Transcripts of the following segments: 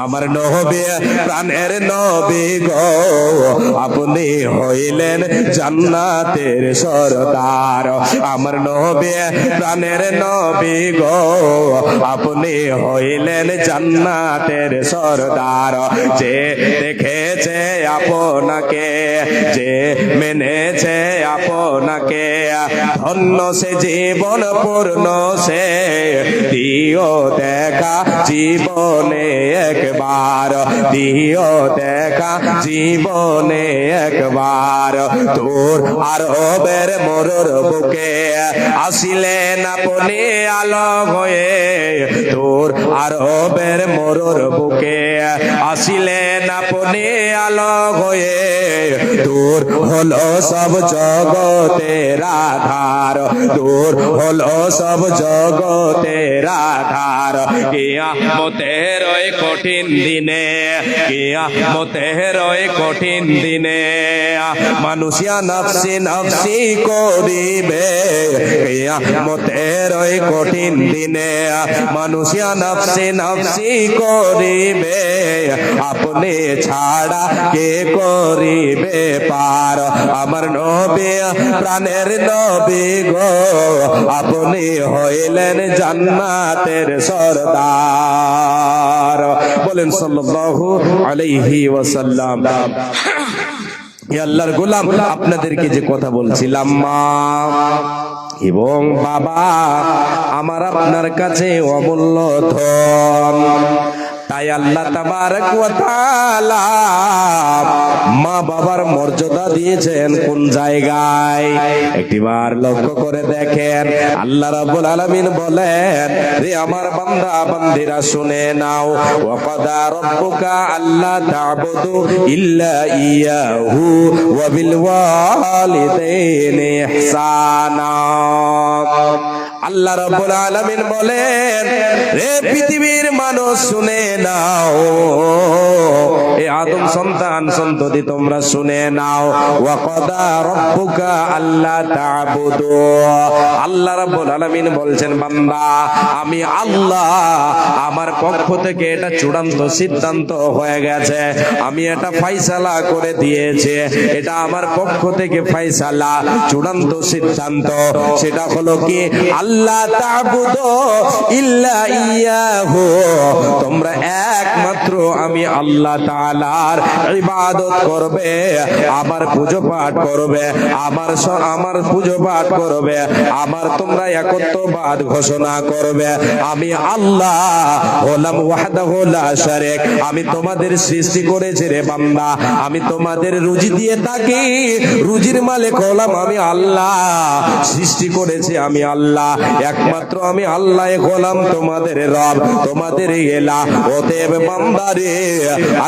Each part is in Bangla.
আমার নবী প্রাণের নবী গো আপনি হইলেন জান্নাতের সরদার। আমার নবী প্রাণের নবী গো আপনি হইলেন জান্নাতের সরদার। যে দেখেছে আপনাকে, যে মেনেছে আপনাকে, ধন্য সে জীবন পূর্ণ সে দিও দেখা জীবনে একবার, দিও দেখা জীবনে একবার। তোর আরবের মরুর বুকে আসিলেন আপনি আলো হয়ে, তোর আরবের মরুর বুকে আসিলেন আপনি আলো হয়ে। তোর হলো সব জগতের আধার, তোর হলো সব জগতের আধার। কিয়ামতের ওই কঠিন দিনে, কিয়ামতের ওই কঠিন দিনে মানুষিয়া নফসি নফসি করিবে। কিয়ামতের ওই কঠিন দিনে মানুষিয়া নফসি নফসি করিবে। আপনি ছাড়া কে করিবে পার। আমার নবী প্রাণের নবী গো আপনি হইলেন জান্নাতের সরদার। বলেন সাল্লাল্লাহু আলাইহি ওয়াসাল্লাম। আল্লাহর গোলাম, আপনাদেরকে যে কথা বলছিলাম মা এবং বাবা আমার আপনার কাছে অমূল্য ধন। তাই আল্লাহ তাবারক ওয়া তাআলা মা বাবার মর্যাদা দিয়েছেন কোন জায়গায় একটিবার লক্ষ্য করে দেখেন। আল্লাহ রাব্বুল আলামিন বলেন, রে আমার বান্দা বান্দিরা শুনে নাও, ওয়া ক্বাদা রাব্বুকা আল্লা তা'বুদু ইল্লা ইয়াহু ওয়া বিল ওয়ালিদাইনি ইহসানা। আল্লাহ রাব্বুল আলামিন বলেন, রে পৃথিবীর মানুষ শুনে নাও, এ আদম সন্তান সন্ততি তোমরা শুনে নাও। ওয়া ক্বাদা রাব্বুকা আল্লা তা'বুদু, আল্লাহ রাব্বুল আলামিন বলছেন বান্দা আমি আল্লাহ আমার পক্ষ থেকে এটা চূড়ান্ত সিদ্ধান্ত হয়ে গেছে, আমি এটা ফয়সালা করে দিয়েছি, এটা আমার পক্ষ থেকে ফয়সালা চূড়ান্ত সিদ্ধান্ত। সেটা হলো কি আল্লাহ তা'বুদু ইল্লা ইয়াহু, তোমরা একমাত্র আমি আল্লাহ তাআলার ইবাদত করবে, আমার পূজা পাঠ করবে, আমার পূজা পাঠ করবে, আমার তোমরা একত্ববাদ ঘোষণা করবে। আমি আল্লাহ হলাম ওয়াহদাহু লা শারীক, আমি তোমাদের সৃষ্টি করেছি রে বান্দা, আমি তোমাদের রুজি দিয়ে থাকি, রুজির মালিক হলাম আমি আল্লাহ, সৃষ্টি করেছি আমি আল্লাহ, একমাত্র আমি আল্লাহ হলাম তোমাদের রব, তোমাদের ইলাহ। অতএব বান্দারে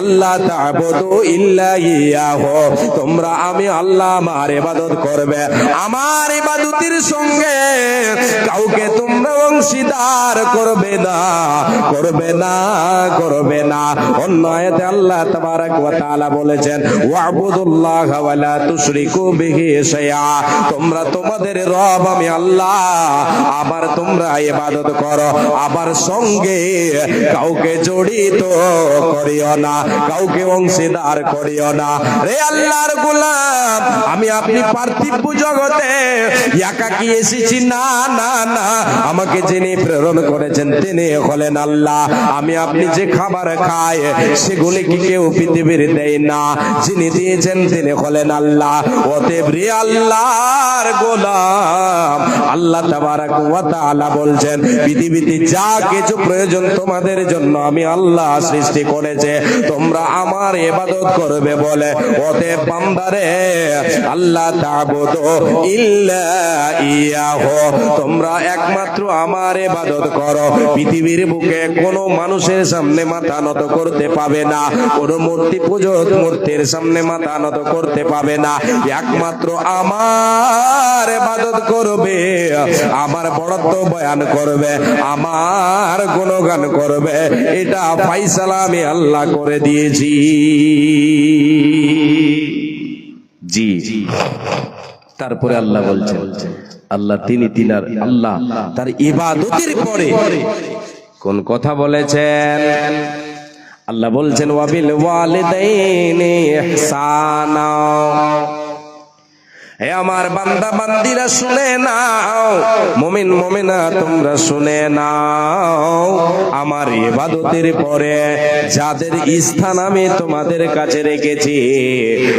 আল্লাহ তা'বুদু ইল্লা ইয়াহু, তোমরা আমি আল্লাহ আমার ইবাদত করবে, আমার ইবাদতের সঙ্গে কাউকে তোমরা অংশীদার করবে না, করবে না, করবে না। অন্য আয়াতে আল্লাহ তাবারক ওয়া তাআলা বলেছেন, ওয়া'বুদুল্লাহ ওয়া লা তুশরিকু বিহি শাইআ, তোমরা তোমাদের রব আমি আল্লাহ আবার তোমরা ইবাদত করো, আবার সঙ্গে কাউকে জড়িত করিও না, কাউকে অংশীদার করিও না। রে আল্লাহর গোলাম, আমি আপনি পার্থিব জগতে একাকী এসেছি না, না, না, আমাকে যিনি প্রেরণ করেছেন তিনি হলেন আল্লাহ। আমি আপনি যে খাবার খাই সেগুলি কি কেউ পৃথিবীর দেয় না, যিনি দিয়েছেন তিনি হলেন আল্লাহ। অতএব রে আল্লাহর গোলাম, আল্লাহ তাবারক ওয়া তাআলা বলছেন পৃথিবীতে যা কিছু প্রয়োজন তোমাদের জন্য আমি আল্লাহ সৃষ্টি করেছে, তোমরা আমার ইবাদত করবে বলে। অতএব বান্দারে আল্লাহ তা'বুদু ইল্লা ইয়াহু, তোমরা একমাত্র আমার ইবাদত করো। পৃথিবীর বুকে কোনো মানুষের সামনে মাথা নত করতে পাবে না, কোনো মূর্তি পূজক মূর্তির সামনে মাথা নত করতে পাবে না, একমাত্র আমার ইবাদত করবে, আমার বড়ত্ব বয়ান করবে, আমার গুণগান করবে। এটা ফয়সালা আমি আল্লাহ করে দিয়েছি। জি, তারপরে আল্লাহ বলছেন, আল্লাহ তিনি তিনার আল্লাহ তার ইবাদতের পরে কোন কথা বলেছেন? আল্লাহ বলছেন ওয়াবিল ওয়ালিদাইনি ইহসানা। হে আমার বান্দা বান্দিরা শুনে নাও, মুমিন মুমিনা তোমরা শুনে নাও, আমার ইবাদতের পরে যাদের স্থান আমি তোমাদের কাছে রেখেছি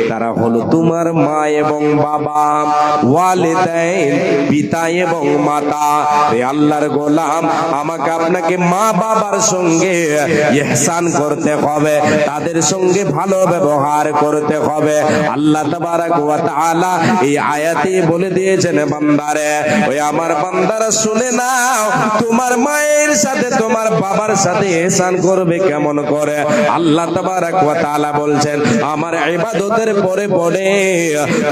তারা হলো তোমার মা এবং বাবা, ওয়ালিদাইন পিতা এবং মাতা। হে আল্লাহর গোলাম, আমাকে আপনাকে মা বাবার সঙ্গে ইহসান করতে হবে, তাদের সঙ্গে ভালো ব্যবহার করতে হবে। আল্লাহ তাবারাক ওয়া তাআলা এই আয়াতে বলে দিয়েছেন বান্দারে, ওই আমার বান্দারা শুনে নাও, তোমার মায়ের সাথে তোমার বাবার সাথে ইহসান করবে কেমন করে। আল্লাহ তাবারাক ওয়া তাআলা বলছেন আমার ইবাদতের পরে পরে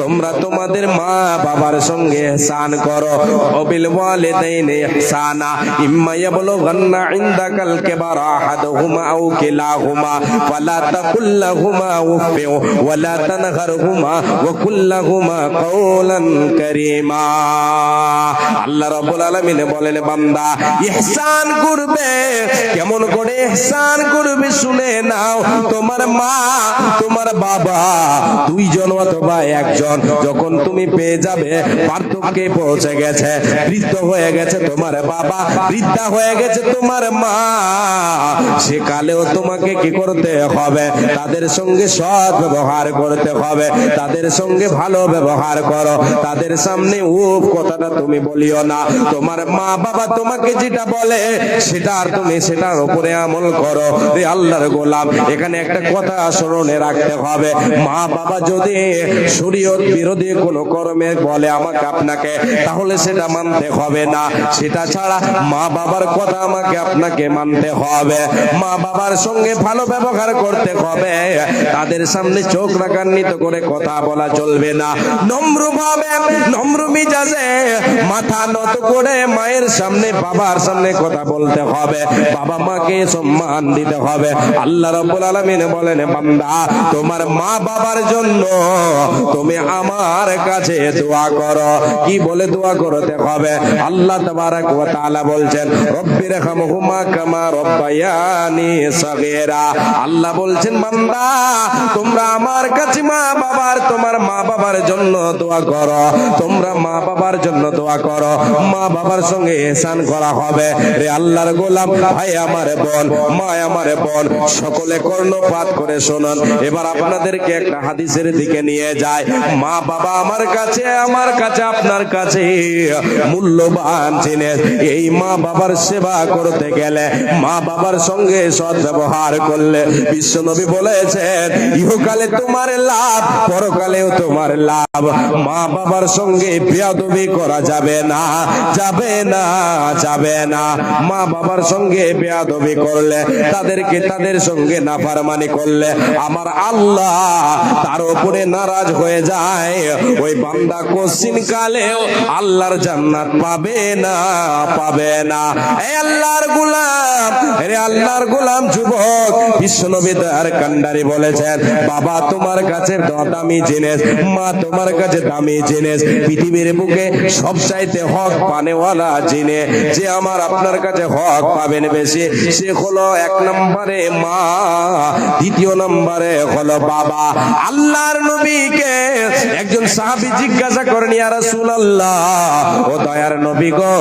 তোমরা তোমাদের মা বাবার সঙ্গে ইহসান করো। ওয়াবিল ওয়ালিদাইনি ইহসানা ইম্মা ইয়াবলুগান্না ইনদাকাল কিবারা আহাদুহুমা আও কিলাহুমা ফালা তাকুল লাহুমা উফ ওয়ালা তানহারহুমা ওয়া কুল লাহুমা কাওলান কারীমা। আল্লাহ রাব্বুল আলামিন বলেন বান্দা ইহসান করবে কেমন করে ইহসান করবে শুনে নাও। তোমার মা তোমার বাবা দুইজন অথবা একজন যখন তুমি পেয়ে যাবে পার্থক্যে পৌঁছে গেছে, বৃদ্ধ হয়ে গেছে তোমার বাবা, বৃদ্ধা হয়ে গেছে তোমার মা, সেকালেও তোমাকে কি করতে হবে, তাদের সঙ্গে সৎ ব্যবহার করতে হবে, তাদের সঙ্গে ভালো ব্যবহার করো, তাদের সামনে উফ কথাটা তুমি বলিও না। তোমার মা বাবা তোমাকে যেটা বলে সেটা আর তুমি সেটার উপরে আমল করো। রে আল্লাহর গোলাম, এখানে একটা কথা স্মরণে রাখতে হবে, মা বাবা যদি শরীয়ত বিরোধী কোনো কর্মে বলে আমাকে আপনাকে, তাহলে সেটা মানতে হবে না। সেটা ছাড়া মা বাবার কথা আমাকে আপনাকে মানতে হবে, মা বাবার সঙ্গে ভালো ব্যবহার করতে হবে, তাদের সামনে চোখ রাগান্বিত করে কথা বলা চলবে না। নম্রভাবে নম্র মিজাজে মাথা নত করে মায়ের সামনে বাবার সামনে কথা বলতে হবে, বাবা মাকে সম্মান দিতে হবে। আল্লাহ রাব্বুল আলামিন বলেন বান্দা তোমার মা বাবার জন্য তুমি আমার কাছে দোয়া করো। কি বলে দোয়া করতে হবে? আল্লাহ তাবারাক ওয়া তাআলা বলছেন রব্বিরহামহুমা কামা রব্বায়ানি সাগীরা। আল্লাহ বলছেন বান্দা তোমরা আমার কাছে মা বাবার তোমার মা বাবার জন্য দোয়া করো, তোমরা মা বাবার জন্য দোয়া করো, মা বাবার সঙ্গে ইহসান করা হবে। রে আল্লাহর গোলাম, ভাই আমার বোন, মা আমার বোন, সকলে কর্ণপাত করে শুনুন। এবার আপনাদেরকে একটা হাদিসের দিকে নিয়ে যায়। মা বাবা আমার কাছে আপনার কাছে মূল্যবান জিনিস। এই মা বাবার সেবা করতে গেলে, মা বাবার সঙ্গে সৎ ব্যবহার করলে বিশ্বনবী বলেছেন ইহকালে তোমার লাভ, পরকালেও তোমার লাভ। মা বাবার সঙ্গে বেয়াদবি করা যাবে না, যাবে না, যাবে না। মা বাবার সঙ্গে বেয়াদবি করলে, তাদেরকে তাদের সঙ্গে নাফরমানি করলে আমার আল্লাহ তার উপরে নারাজ হয়ে যায়। ওই বান্দা কোশ্চিন কালেও আল্লাহর জান্নাত পাবে না, পাবে না। এই আল্লাহর গোলাম, রে আল্লাহর গোলাম যুবক, বিশ্বনবী তার কান্ডারি বলেছেন বাবা তোমার কাছে দামি জিনিস, মা তোমার কাছে দামি জিনিস, পৃথিবীর বুকে সবচাইতে হক পানেওয়ালা জিনিস যে আমার আপনার কাছে হক পাবেন বেশি, সে হলো এক নম্বরে মা, দ্বিতীয় নম্বরে হলো বাবা। আল্লাহর নবীকে একজন সাহাবী জিজ্ঞাসা করেন ইয়া রাসূলুল্লাহ, ও দয়ার নবী গো,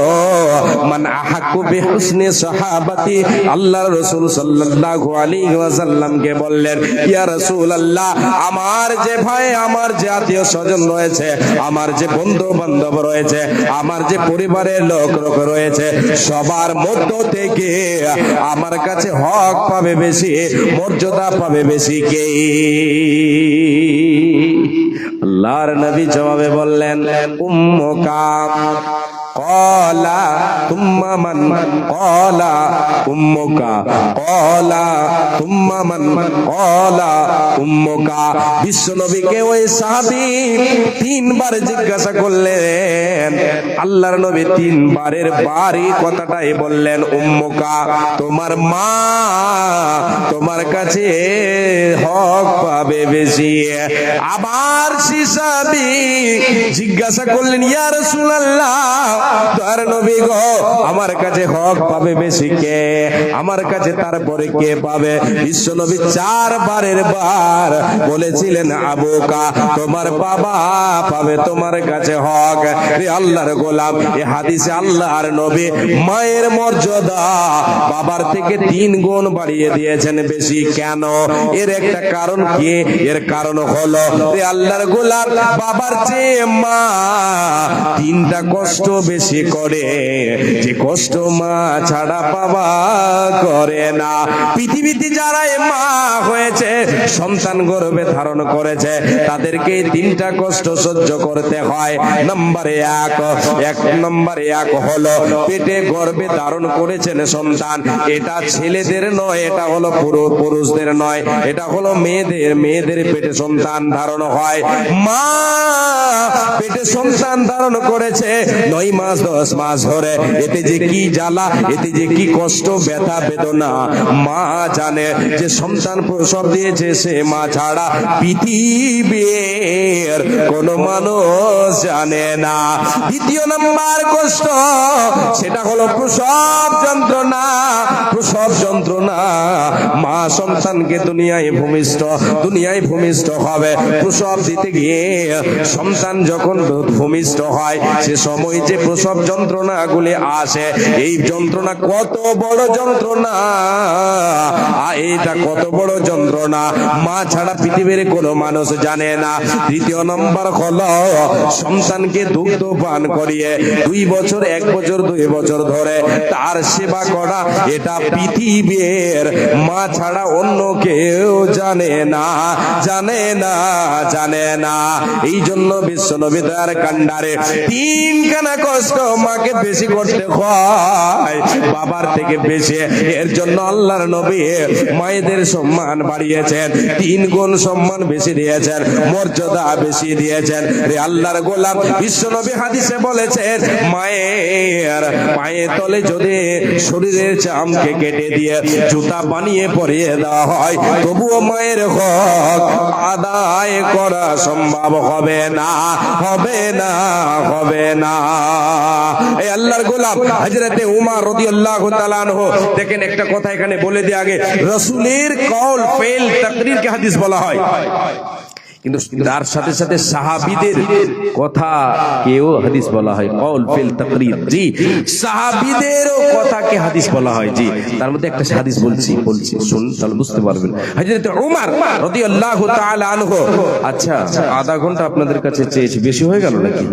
মান আহাক্কু বিহুসনি সাহাবাতি। আল্লাহর রাসূল সাল্লাল্লাহু আলাইহি ওয়াসাল্লামকে বললেন ইয়া রাসূলুল্লাহ, আমার যে ভাই, আমার যে আত্মীয় স্বজন রয়েছে, আমার যে বন্ধু বান্ধব রয়েছে, আমার যে পরিবারের লোক রয়েছে, সবার মধ্য থেকে আমার কাছে হক পাবে বেশি, মর্যাদা পাবে বেশি কে? আল্লাহর নবী জবাবে বললেন উম্মুকা। ক্বালা তুম্মা মান? ক্বালা উম্মুকা। ক্বালা তুম্মা মান? ক্বালা উম্মুকা। বিশ্বনবীকে ওই সাহাবী তিনবার জিজ্ঞাসা করলেন। আল্লাহর নবী তিনবারের বারই কথাটাই বললেন উম্মুকা, তোমার মা তোমার কাছে হক পাবে বেশি। আবার সাহাবী জিজ্ঞাসা করলেন ইয়া রাসূলুল্লাহ, তার নবী গো আমার কাছে হক পাবে বেশি কে, আমার কাছে তারপরে কে পাবে? বিশ্ব নবী 4 বারের বার বলেছিলেন আবুকা, তোমার বাবা পাবে তোমার কাছে হক। রে আল্লাহর গোলাম, এই হাদিসে আল্লাহর নবী মায়ের মর্যাদা বাবার থেকে 3 গুণ বাড়িয়ে দিয়েছেন বেশি। কেন? এর একটা কারণ কি? এর কারণ হলো রে আল্লাহর গোলাম, বাবার চেয়ে মা 3টা কষ্ট বেশি করে, যে কষ্ট মা ছাড়া বাবা করে না। পৃথিবীতে যারা মা হয়েছে, সন্তান গর্ভে ধারণ করেছে, তাদেরকে 3টা কষ্ট সহ্য করতে হয়। নম্বরে 1 নম্বরে 1 হলো পেটে গর্ভে ধারণ করেছেন সন্তান, এটা ছেলেদের নয়, এটা হলো পুরুষদের নয়, এটা হলো মেয়েদের পেটে সন্তান ধারণ হয়। মা পেটে সন্তান ধারণ করেছে 9 মাস 10 মাস ধরে, এতে যে কি জ্বালা, এতে যে কি কষ্ট, ব্যথা বেদনা মা জানে। যে সন্তান প্রসব দিয়েছে সে মা ছাড়া পৃথিবীর কোন মানুষ জানে না। দ্বিতীয় নাম্বার কষ্ট, সেটা হলো প্রসব যন্ত্রণা। প্রসব যন্ত্রণা, মা সন্তানকে দুনিয়ায় ভূমিষ্ঠ হবে। প্রসব দিতে গিয়ে সন্তান যখন ভূমিষ্ঠ হয়, সে সময় যে প্রসব যন্ত্রণা গুলি আসে, এই যন্ত্রণা কত বড় যন্ত্রণা, এটা কত বড় যন্ত্রণা মা ছাড়া পৃথিবীর কোনো মানুষ জানে না। তৃতীয় নম্বর হলো সন্তানকে দুগ্ধ পান করিয়ে 2 বছর 1 বছর 2 বছর ধরে তার সেবা করা, এটা পৃথিবীর মা ছাড়া অন্য কেউ জানে না। এই জন্য বিশ্বনবী তার কান্ডারে 3খানা কষ্ট মাকে বেশি করতে হয় বাবার থেকে বেশি। এর জন্য আল্লাহর নবী মায়েদের সম্মান বাড়িয়েছেন, 3 গুণ সম্মান বেশি দিয়েছেন, মর্যাদা বেশি দিয়েছেন। রে আল্লাহর গোলাম, বিশ্বনবী হাদিসে বলেছেন, মায়ের পায়ের তলে যদি শরীরের চামকে কেটে দিয়ে জুতা বানিয়ে পরিয়ে দেওয়া হয়, তবুও মায়ের হক আদায় করা সম্ভব হবে না। এই আল্লাহর গোলাম হযরতে উমর রাদিয়াল্লাহু তাআলা আনহু, দেখেন একটা কথা এখানে বলে দিয়ে আগে, রাসূলের কওল ফেল তাকরীরকে হাদিস বলা হয়, কিন্তু তার সাথে সাথে সাহাবীদের কথা কেও হাদিস বলা হয়, কওল ফিল তাকরীর। জি, সাহাবীদেরও কথাকে হাদিস বলা হয়। জি, তার মধ্যে একটা হাদিস বলছি শুনুন, তাহলে বুঝতে পারবেন। হযরত ওমর রাদিয়াল্লাহু তাআলা আনহু, আচ্ছা আধা ঘন্টা আপনাদের কাছে চেয়েছি, বেশি হয়ে গেল নাকি?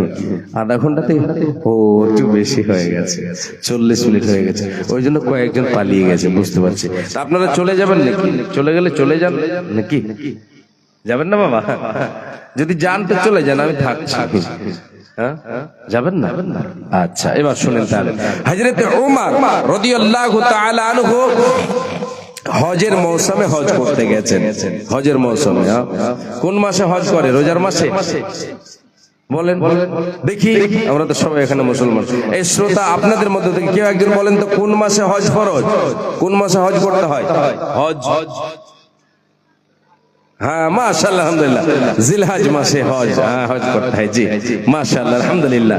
আধা ঘন্টাতে একটু বেশি হয়ে গেছে, 40 মিনিট হয়ে গেছে, ওই জন্য কয়েকজন পালিয়ে গেছে, বুঝতে পারছি। তা আপনারা চলে যাবেন নাকি? চলে গেলে চলে যান নাকি? যাবেন না বাবা? যদি যান তো চলে যান, আমি থাকছি। যাবেন না? আচ্ছা, এবার শুনেন তাহলে। হযরত ওমর রাদিয়াল্লাহু তাআলা আনহু হজের মৌসুমে হজ করতে গেছেন। হজের মৌসুমে কোন মাসে হজ করে? রোজার মাসে? বলেন দেখি, আমরা তো সবাই এখানে মুসলমান। এই শ্রোতা আপনাদের মধ্যে থেকে কেউ একজন বলেন তো, কোন মাসে হজ ফরজ? কোন মাসে হজ করতে হয়? হজ, হ্যাঁ মাশাআল্লাহ, আলহামদুলিল্লাহ, জিলহজ মাসে হজ হজ করতে হয়। জি মাশাআল্লাহ, আলহামদুলিল্লাহ।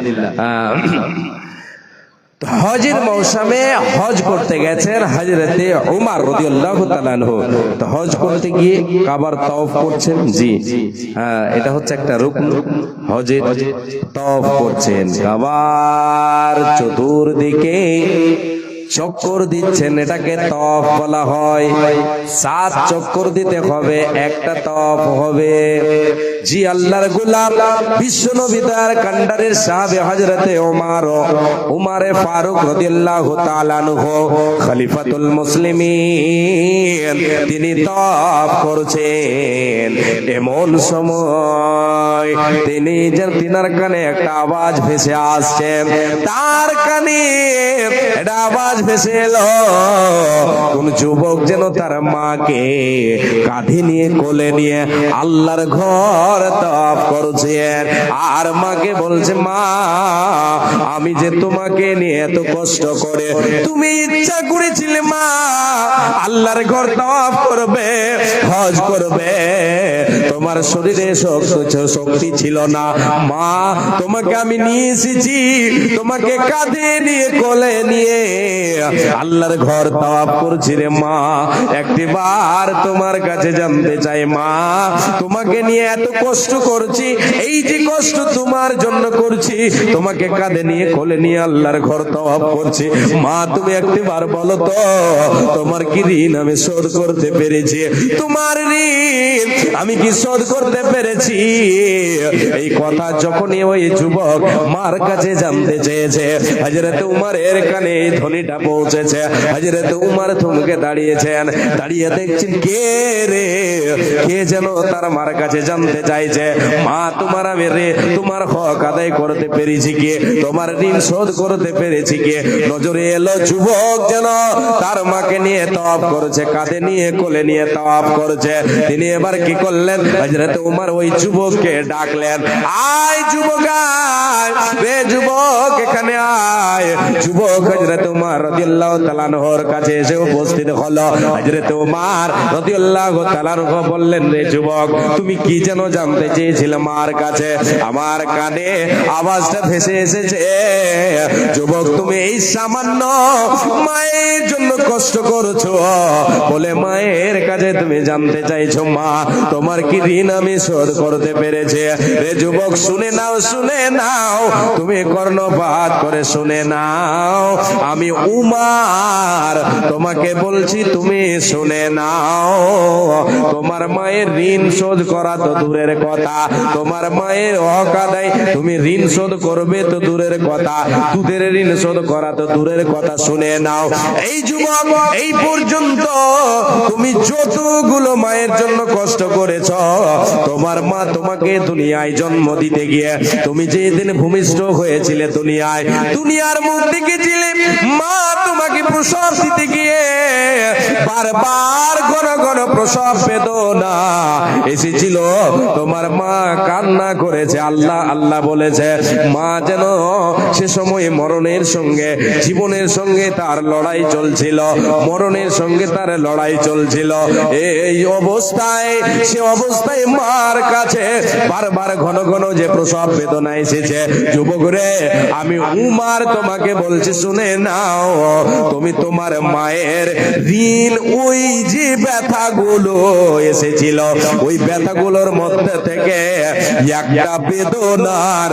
হজের মৌসুমে হজ করতে গেছেন হযরতে ওমর রাদিয়াল্লাহু তাআলা আনহু। তো হজ করতে গিয়ে কাবার তাওয়াফ করছেন। জি এটা হচ্ছে একটা রুকন, হজের তাওয়াফ করছেন, কাবার চতুর্দিকে চক্কর দিচ্ছেন, এটাকে তাওয়াফ বলা হয়। 7 চক্কর দিতে হবে, একটা তাওয়াফ হবে। জি আল্লাহর গোলাম বিশ্বনবী তার কান্ডারের সাহাবে হযরতে উমারে ফারুক রাদিয়াল্লাহু তাআলা আনহু, খলিফাতুল মুসলিমিন, তিনি তাওয়াফ করছেন। এমন সময় তিনার কানে একটা আওয়াজ ভেসে আসছে, তার কানে এটা আওয়াজ ভেসে এলো, কোন যুবক যেন তার মাকে কাঁধে নিয়ে কোলে নিয়ে আল্লাহর ঘর ঘর তওয়াফ করছেন আর মাকে বলছে, মা আমি যে তোমাকে নিয়ে এত কষ্ট করে, তুমি ইচ্ছা করেছিলে মা আল্লাহর ঘর তওয়াফ করবে, হজ করবে, তোমার শরীরে শক্তি ছিল না মা, তোমাকে আমি নিয়ে এসেছি, তোমাকে কাঁধে নিয়ে কোলে নিয়ে আল্লাহর ঘর তওয়াফ করছি রে মা। একটিবার তোমার কাছে জানতে চাই মা, তোমাকে নিয়ে এত কষ্ট করছি, এই যে কষ্ট তোমার জন্য করছি, তোমাকে কাঁধে নিয়ে কোলে নিয়ে আল্লাহর ঘর তওয়াফ করছি মা, তুমি একটিবার বলো তো তোমার কি ঋণ আমি শোধ করতে পেরেছি? তোমার ঋণ আমি কি শোধ করতে পেরেছি? এই কথা যখনই ওই যুবক মার কাছে জানতে চেয়েছে, হযরত উমরের কানে এই ধ্বনিটা পৌঁছেছে। হযরত উমর থমকে দাঁড়িয়েছেন, দাঁড়িয়ে দেখছেন কে রে, কে যেন তার মার কাছে জানতে চাইছে, মা তোমার আমি তোমার হক আদায় করতে পেরেছি কি, তোমার ঋণ শোধ করতে পেরেছি কি? নজরে এলো যুবক যেন তার মাকে নিয়ে তওয়াফ করেছে, কাঁধে নিয়ে কোলে নিয়ে তওয়াফ করেছে। তিনি এবার কি করলেন, হযরত উমর ওই যুবককে ডাকলেন, আয় যুবক আয় রে, যুবক এখানে আয়। যুবক হযরত উমর রাদিয়াল্লাহু তাআলা আনহুর কাছে এসে উপস্থিত হলো। হযরত উমর রাদিয়াল্লাহু তাআলা আনহু বললেন, রে যুবক তুমি কি যেন জানতে চেয়েছিলে মার কাছে? আমার কানে আওয়াজটা ভেসে এসেছে, যুবক তুমি এই সামান্য মায়ের জন্য কষ্ট করছো বলে মায়ের কাছে তুমি জানতে চাইছো মা তোমার কি ঋণ আমি শোধ করতে পেরেছি? রে যুবক শুনে নাও, শুনে নাও, তুমি কর্ণপাত করে শুনে নাও, আমি উমর তোমাকে বলছি তুমি শুনে নাও। তোমার মায়ের ঋণ শোধ করা তো দূরের কথা, তোমার মায়ের হক আদায় তুমি ঋণ শোধ করবে তো দূরের কথা, দুধের ঋণ শোধ করা তো দূরের কথা। শুনে নাও এই যুবক, এই পর্যন্ত তুমি যতগুলো মায়ের জন্য কষ্ট করেছ, তোমার মা তোমাকে দুনিয়ায় জন্ম দিতে গিয়ে তুমি যেদিন ভূমিষ্ঠ হয়েছিলে দুনিয়ার মুখ দেখেছিলে, মা তোমাকে প্রসব দিতে গিয়ে বারবার ঘন ঘন প্রসব বেদনা এসেছিল, তোমার মা কান্না করেছে, আল্লাহ আল্লাহ বলেছে, মা যেন সে সময় মরণের সঙ্গে জীবনের সঙ্গে তার লড়াই চলছিল, মরণের সঙ্গে তার লড়াই চলছিল। এই অবস্থায় সে অবস্থায় মার কাছে বারবার ঘন ঘন যে প্রসব বেদনা এসেছে। যুবক রে আমি উমর তোমাকে বলছি শুনে নাও, তুমি তোমার মায়ের ঋণ ওই যে ব্যথাগুলো এসেছিল, ওই ব্যথাগুলোর মধ্যে থেকে একটা বেদনার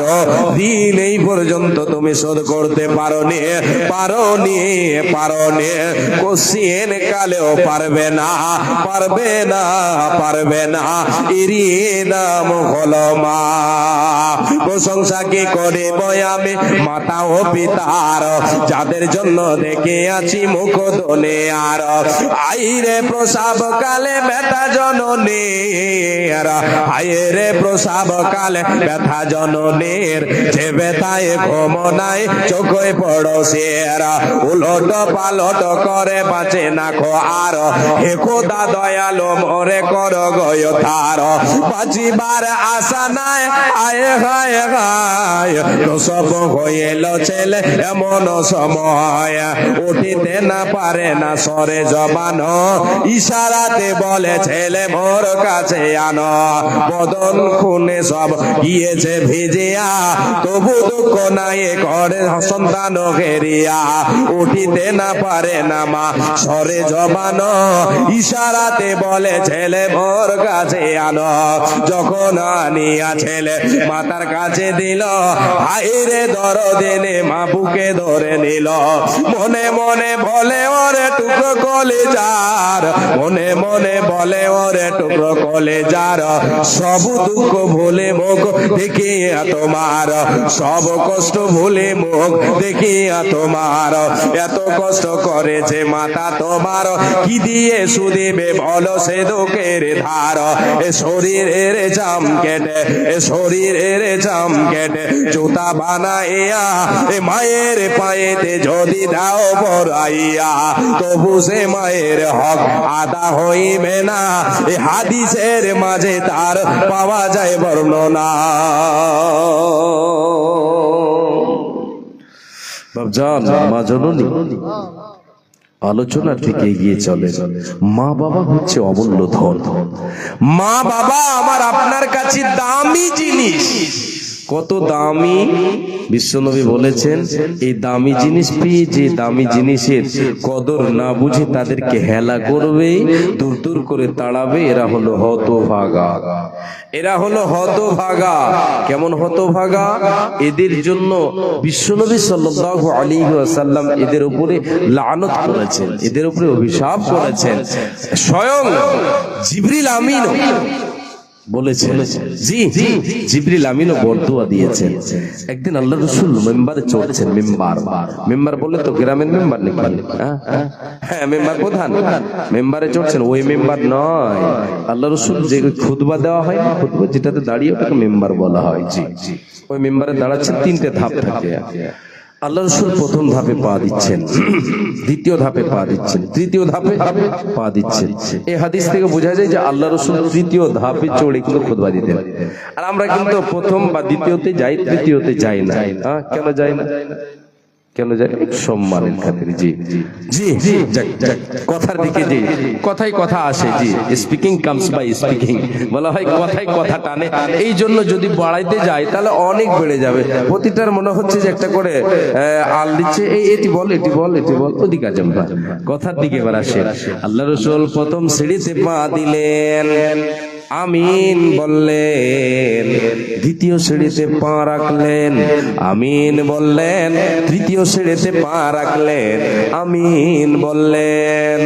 ঋণ এই পর্যন্ত তুমি শোধ করতে পারোনি, পারোনি, পারোনি, কোশ্চিন কালেও পারবে না, পারবে না, পারবে না। এরই নাম হলো মা। প্রশংসা কি করিব আমি মাতা ও পিতার, যাদের জন্য দেখে আছি মুখ ধনে আর, আইরে প্রসব কালে ব্যথা জননীর, আইরে প্রসব কালে ব্যথা জননীর, যে ব্যথায় ঘুম নাই চোখে পড়োশের, উলট পালট করে বাঁচে না খো আর, হে খোদা দয়ালু মোরে কর গয় তার, বাঁচিবার আশা নাই আয় হায় হায়, প্রসব হইল ছেলে এমন সময়, উঠিতে না পারে না সরে জবান, ইশারাতে বলে ছেলে মোর কাছে আনো, বদন খুনে সব গিয়েছে ভিজিয়া, তবু দুঃখ নাই করে সন্তান ঘেরিয়া, উঠিতে না পারে না মা সরে জবান, ইশারাতে বলে ছেলে মোর কাছে আনো, যখন আনিয়া ছেলে মাতার কাছে দিল, হাইরে দরদিনে মা বুকে ধরে নিল, মনে মনে বলে ওরে টুকরো কলেজার, মনে মনে বলে ওরে টুকরো কলেজার, সব দুঃখ ভুলে মুখ দেখিয়া তোমার, সব কষ্ট ভুলে মুখ দেখিয়া তোমার, এত কষ্ট করেছে মাতা তোমার, কি দিয়ে সুদিবে বলো সে দুঃখের ধার, এ শরীরের জাম কেটে, এ শরীরের জাম কেটে জুতা বানাইয়া, এ মায়ের পায়েতে যদি দাও পরাইয়া, তবু সে মায়ের হক আদা হইবে না, এ হাদিসের মাঝে তার পাওয়া যায় বর্ণনা। বাপজান, মা জননী আলোচনা থেকে এগিয়ে চলে। মা বাবা হচ্ছে অমূল্য ধন। মা বাবা আমার আপনার কাছে দামি জিনিস। কত দামি! বিশ্বনবী বলেছেন, এই দামি জিনিস পেয়ে যে দামি জিনিসের কদর না বুঝে তাদেরকে হেলা করবে, দূর দূর করে তাড়াবে, এরা হলো হতভাগা। এরা হলো হতভাগা। কেমন হতভাগা? এদের জন্য বিশ্বনবী সাল্লাল্লাহু আলাইহি ওয়াসাল্লাম এদের উপরে লানত করেছেন, এদের উপরে অভিশাপ করেছেন। স্বয়ং জিবরিল আমিন বলেছেন, জি জিবরিল আমিনও বরদুয়া দিয়েছেন। একদিন আল্লাহ রাসূল মেম্বারে চড়ছেন। মেম্বার বলে তো গ্রামের মেম্বার নাকি? হ্যাঁ, মেম্বার প্রধান। মেম্বারে চড়ছেন, ওই মেম্বার নয়, আল্লাহ রাসূল যে খুতবা দেওয়া হয় না, খুতবা যেটাতে দাঁড়িয়ে ওটাকে মেম্বার বলা হয়। জি, ওই মেম্বারে দাঁড়াচ্ছেন, তিনটে ধাপ থাকে। আল্লাহ রাসূল প্রথম ধাপে পা দিচ্ছেন, দ্বিতীয় ধাপে পা দিচ্ছেন, তৃতীয় ধাপে পা দিচ্ছেন। এই হাদিস থেকে বোঝা যায় যে আল্লাহ রাসূল তৃতীয় ধাপে চড়ে কিন্তু খুতবা দিতেন। আর আমরা কিন্তু প্রথম বা দ্বিতীয়তে যাই, তৃতীয়তে যাই না। কেন যাই না? কেন যাই? সম্মানের খাতিরে। জি জি জি, কথার দিকে জি, কথাই কথা আসে। জি, স্পিকিং কামস বাই স্পিকিং, বলা হয় কথাই কথা টানে। এই জন্য যদি বাড়াইতে যাই তাহলে অনেক বেড়ে যাবে। প্রতিটার মনে হচ্ছে যে একটা করে আল দিচ্ছে, এই এটি বল, এটি বল, এটি বল, ওদিকে জম্বা। কথার দিকে এবার আসে। আল্লাহ রাসূল প্রথম সিঁড়িতে পা দিলেন, আমিন বললেন। দ্বিতীয় সিঁড়িতে পা রাখলেন, আমিন বললেন। তৃতীয় সিঁড়িতে পা রাখলেন, আমিন বললেন।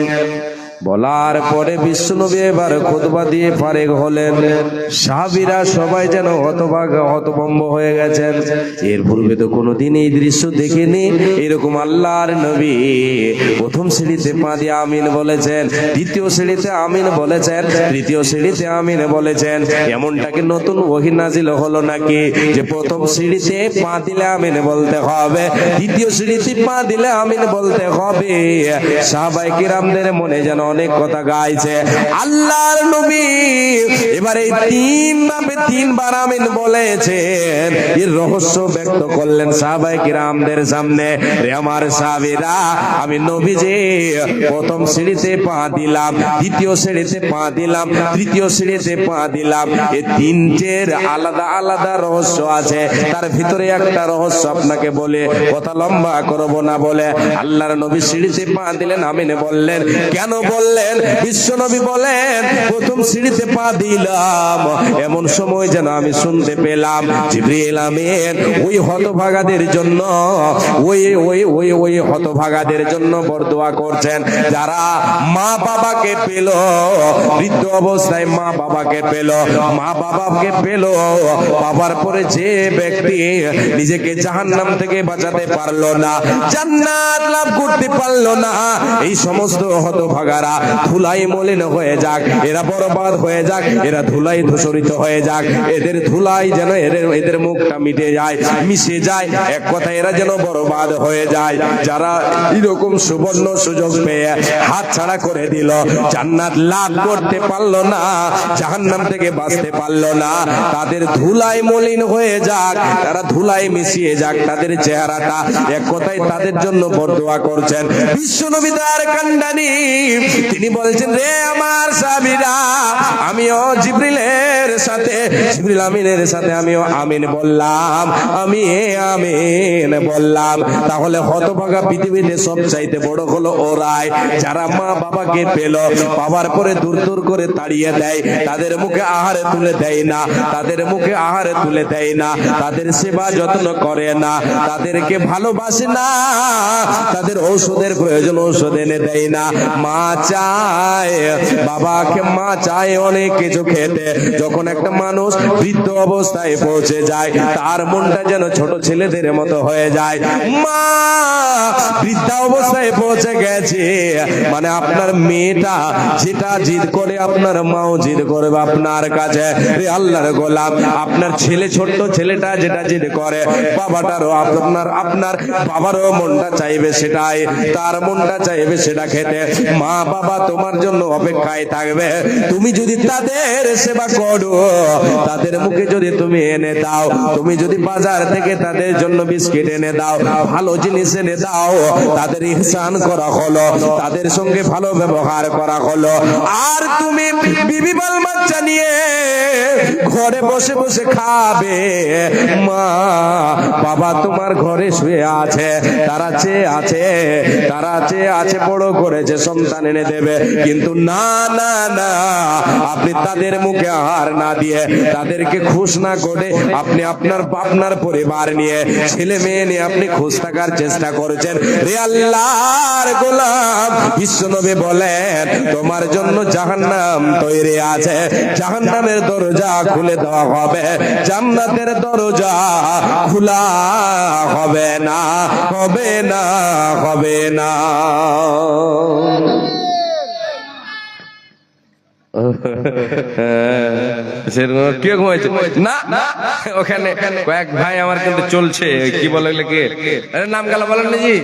বলার পরে বিশ্বনবী এবার খুতবা দিয়ে ফারেক হলেন। সাহাবীরা সবাই যেন হতভাগা, হতভম্ব হয়ে গেছেন। এর পূর্বে তো কোনোদিন এই দৃশ্য দেখিনি। এরকম আল্লাহর নবী প্রথম সিঁড়িতে পা দিয়ে আমিন বলেছেন, দ্বিতীয় সিঁড়িতে আমিন বলেছেন, তৃতীয় সিঁড়িতে আমিন বলেছেন। এমনটাকে নতুন ওহী নাজিল হলো নাকি যে প্রথম সিঁড়িতে পা দিলে আমিন বলতে হবে, দ্বিতীয় সিঁড়িতে পা দিলে আমিন বলতে হবে? সাহাবায়ে কিরামদের মনে যেন অনেক কথা গাইছে। আল্লাহর নবী এবারে তিনবার আমিন বলেছেন। এর রহস্য ব্যক্ত করলেন সাহাবায়ে কিরামদের সামনে। রে আমার সাহাবীরা, আমি নবীজি প্রথম সিঁড়িতে পা দিলাম, দ্বিতীয় সিঁড়িতে পা দিলাম, তৃতীয় সিঁড়িতে পা দিলাম। এই তিনটের আলাদা আলাদা রহস্য আছে। তার ভিতরে একটা রহস্য আপনাকে বলে, কথা লম্বা করব না বলে, আল্লাহর নবী সিঁড়িতে পা দিলেন, আমিন বললেন। কেন বললেন? বিশ্বনবী বলেন, প্রথম সিঁড়িতে পা দিলাম, এমন সময় যেন আমি শুনতে পেলাম জিবরিল আমিন ওই হতভাগাদের জন্য, ওই হতভাগাদের জন্য বরদোয়া করছেন, যারা মা বাবাকে পেল, বৃদ্ধ অবস্থায় মা বাবাকে পেল, মা বাবাকে পেল, বাবার পরে যে ব্যক্তি নিজেকে জাহান্নাম থেকে বাঁচাতে পারলো না, জান্নাত লাভ করতে পারলো না, এই সমস্ত হতভাগারা ধুলাই মলিন হয়ে যাক, এরা বরবাদ হয়ে যাক, এরা ধুলাই ধূসরিত হয়ে যাক, এদের ধুলাই যেন এদের মুখটা মিটে যায়, মিশে যায়, এক কথা এরা যেন বরবাদ হয়ে যায়। যারা এরকম সুবর্ণ সুযোগ পেয়ে হাত ছাড়া করে দিল, জান্নাত লাভ করতে পারলো না, জাহান্নাম থেকে বাঁচতে পারলো না, তাদের ধুলাই মলিন হয়ে যাক, তারা ধুলাই মিশিয়ে যাক তাদের চেহারাটা, এক কথায় তাদের জন্য বরদোয়া করছেন বিশ্বনবী তার কান্ডানি। তিনি বলছেন, রে আমার সাহাবীরা, আমিও জিবরিল আমিনের সাথে আমিও আমিন বললাম, আমি আমিন বললাম। তাহলে হতভাগা পৃথিবীতে সবচাইতে বড় হলো ওরাই, যারা মা বাবাকে পেল, পাওয়ার পরে দূর দূর করে তাড়িয়ে দেয়, তাদের মুখে আহারে তুলে দেয় না, তাদের মুখে আহারে তুলে দেয় না, তাদের সেবা যত্ন করে না, তাদেরকে ভালোবাসে না, তাদের ঔষধের প্রয়োজন ঔষধ এনে দেয় না। মা চায়, বাবাকে মা চায় অনেক কিছু খেতে। যখন একটা মানুষ বৃদ্ধ অবস্থায় পৌঁছে যায়, তার মনটা যেন ছোট ছেলেদের মতো হয়ে যায়। মা বৃদ্ধা অবস্থায় পৌঁছে গেছে মানে আপনার মেয়েটা যেটা জিদ করে, আপনার মাও জিদ করবে আপনার কাছে। আল্লাহর গোলাম, আপনার ছেলে, ছোট্ট ছেলেটা যেটা জিদ করে, বাবাটারও আপনার বাবারও মনটা চাইবে সেটাই, তার মনটা চাইবে সেটা খেতে। মা বাবা তোমার জন্য অপেক্ষায় থাকবে, তুমি যদি তাদের সেবা করো, তাদের মুখে যদি তুমি এনে দাও, তুমি যদি বাজার থেকে তাদের জন্য বিস্কিট এনে দাও, ভালো জিনিস এনে দাও, তাদের ইহসান করা হলো, তাদের সঙ্গে ভালো ব্যবহার করা হলো। আর তুমি বিবি বাল বাচ্চা নিয়ে ঘরে বসে বসে খাবে, মা বাবা তোমার ঘরে শুয়ে আছে, তারা চেয়ে আছে বড় করেছে, সন্তান এনে দেবে, কিন্তু না না না, আপনি তাদের মুখে আহার না দিয়ে, তাদেরকে খুশ না করে আপনি আপনার পরিবার নিয়ে, ছেলে মেয়ে নিয়ে আপনি খুশ থাকার চেষ্টা করেছেন। রে আল্লাহর গোলাম, বিশ্বনবী বলেন তোমার জন্য জাহান্নাম তৈরি আছে, জাহান্নামের দরজা খুলে দেওয়া হবে, জান্নাতের দরজা খোলা হবে না, হবে না, হবে না। কে ঘুমাইছে না? ওখানে কয়েক ভাই আমার কিন্তু চলছে, কি বলে কি নাম গেল বলেন জি?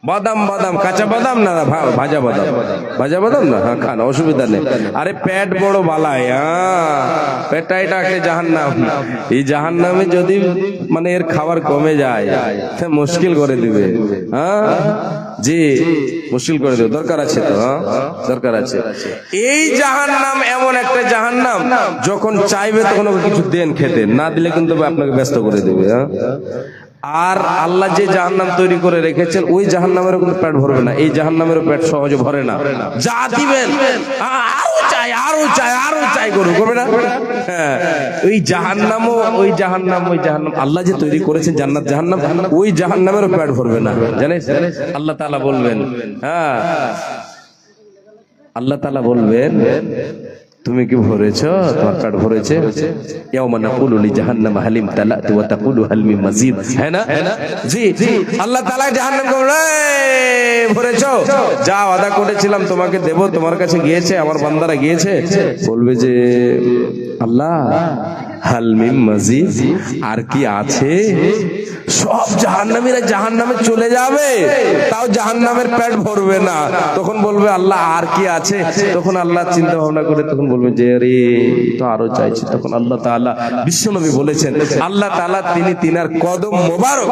বাদাম, কাঁচা বাদাম না ভাজা বাদাম না, হ্যাঁ খান, অসুবিধা নেই। আরে পেট বড় বালাই, পেটটা এটা একটা জাহান্নাম। এই জাহান্নামে যদি মানে এর খাবার কমে যায় মুশকিল করে দিবে। হ্যাঁ জি, মুশকিল করে দেবে, দরকার আছে তো, দরকার আছে। এই জাহান্নাম এমন একটা জাহান্নাম, যখন চাইবে তখন কিছু দেন খেতে, না দিলে কিন্তু আপনাকে ব্যস্ত করে দেবে। আর আল্লাহ যে জাহান্নাম তৈরি করে রেখেছেন, ওই জাহান্নামেরও কিন্তু পেট ভরবে না, এই জাহান্নামেরও পেট সহজে ভরে না। যা দিবেন আরো চাই করবে না। হ্যাঁ, ওই জাহান্নাম আল্লাহ যে তৈরি করেছেন জান্নাত জাহান্নাম, ওই জাহান্নামেরও পেট ভরবে না, জানিস? আল্লাহ তাআলা বলবেন, হ্যাঁ আল্লাহ তাআলা বলবেন তুমি কি ভরেছো, তোমার পেট ভরেছে? ইয়াউমা নাকুলু লিজাহান্নাম হালিম তালাতু ওয়া তাকুলু হাল মিন মাজিদ, হ্যাঁ না? জি, আল্লাহ তাআলা জাহান্নামকে বলে ভরেছো, যা ওয়াদা করেছিলাম তোমাকে দেব, তোমার কাছে গিয়েছে, আমার বান্দারা গিয়েছে, বলবে যে আল্লাহ হাল মিন মাজিদ, আর কি আছে? সব জাহান্নামীরা জাহান্নামে চলে যাবে, তাও জাহান্নামের পেট ভরবে না। তখন বলবে আল্লাহ আর কি আছে? তখন আল্লাহ চিন্তা ভাবনা করে তখন বলবে যে আরে তো আরো চাইছি। তখন আল্লাহ তাআলা, বিশ্বনবী বলেছেন, আল্লাহ তাআলা তিনার কদম মোবারক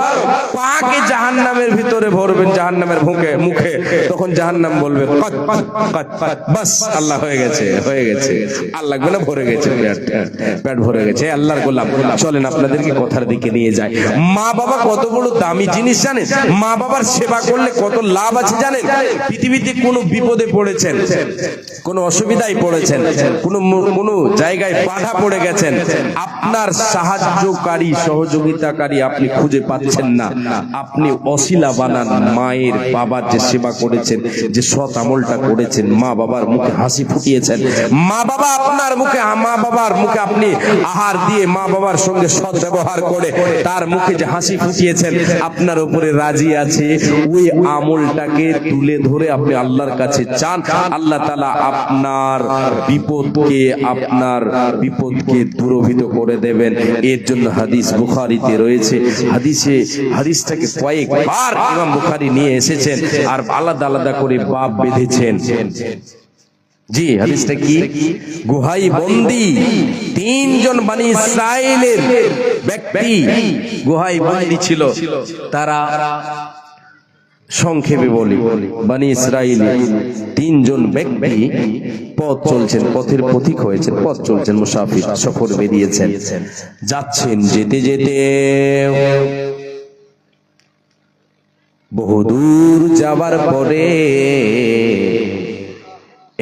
পাকে জাহান্নামের ভিতরে ভরবেন, জাহান্নামের মুখে। তখন জাহান্নাম বলবে বাস, আল্লাহ হয়ে গেছে, আর লাগবে না, ভরে গেছে, পেট ভরে গেছে। আল্লাহর গোলাম, চলেন আপনাদেরকে কথার দিকে নিয়ে যায়। মা বাবা কত বড় দামি জিনিস জানেন? মা বাবার সেবা করলে কত লাভ আছে জানেন? পৃথিবীতে কোন বিপদে পড়েছেন, কোন অসুবিধায় পড়েছেন, কোন জায়গায় বাধা পড়ে গেছেন, আপনার সাহায্যকারী সহযোগিতাকারী আপনি খুঁজে পাচ্ছেন না, আপনি অশিলা বানান মায়ের বাবার যে সেবা করেছেন, যে সৎ আমলটা করেছেন, মা বাবার মুখে হাসি ফুটিয়েছেন, মা বাবার মুখে আপনি আহার দিয়ে মা বাবার সঙ্গে সৎ ব্যবহার করে তার মুখে যে হাসি ফুটিয়েছেন, আপনার উপরে রাজি আছে, ওই আমলটাকে তুলে ধরে আপনি আল্লাহর কাছে চান, আল্লাহ তাআলা আপনার বিপদকে দূরীভূত করে দেবেন। এর জন্য হাদিস বুখারীতে রয়েছে, হাদিসটাকে কয়েকবার ইমাম বুখারী নিয়ে এসেছেন আর আলাদা আলাদা করে বাব বেঁধেছেন। জি, হাদিসটা কি? গুহায় বন্দী তিনজন বনি ইসরাইলের ব্যক্তি গুহায় বন্দী ছিল। তারা সংক্ষেপে বলি, বনি ইসরাইল তিনজন ব্যক্তি পথ চলছেন, পথের পথিক হয়েছেন, পথ চলছেন, মুসাফির সফর বেরিয়েছেন, যাচ্ছেন, যেতে যেতে বহুদূর যাবার পরে